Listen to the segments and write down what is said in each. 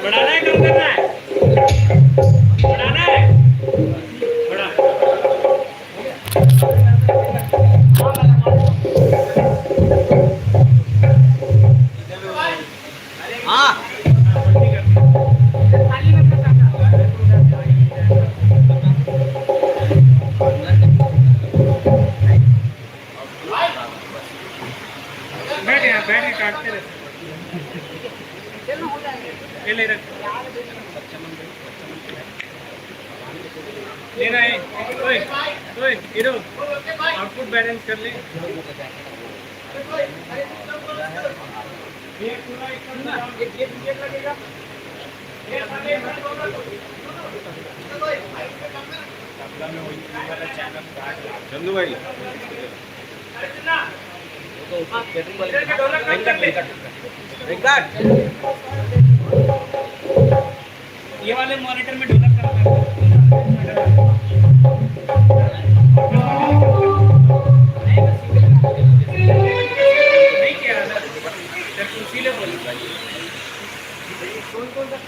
बढ़ाना है, कम करना है? बढ़ाना है, बढ़ा। हाँ बैठ यार, बैठ के काटते रहते। ये ले रख, लेना है। ओए ओए हीरो, आउटपुट बैलेंस कर ले। ये पूरा एक करना, ये लगेगा। चंदू भाई वेंकट, ये वाले मॉनिटर में ढोलक करना नहीं किया ना, इसीलिए बोल कौन सा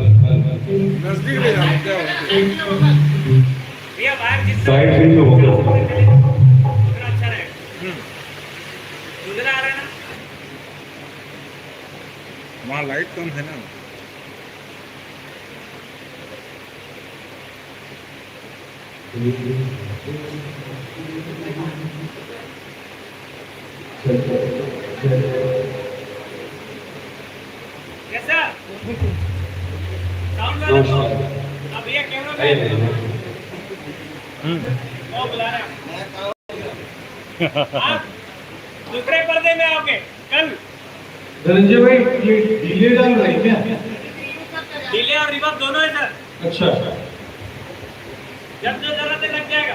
नजदीक ले जाओ क्या भैया बाहर जिस साइड से तो उतना अच्छा रहेगा उधर आ रहा है ना वहाँ लाइट कम है ना। कैसा साउंड वाला तो अब भैया कैमरा पे वो बुला रहा है आप दूसरे पर्दे में आओगे कल धनंजय भाई ये डिले डाल रहे हैं क्या? डिले और रिवर्स दोनों है सर अच्छा जब जो जरूरत है लग जाएगा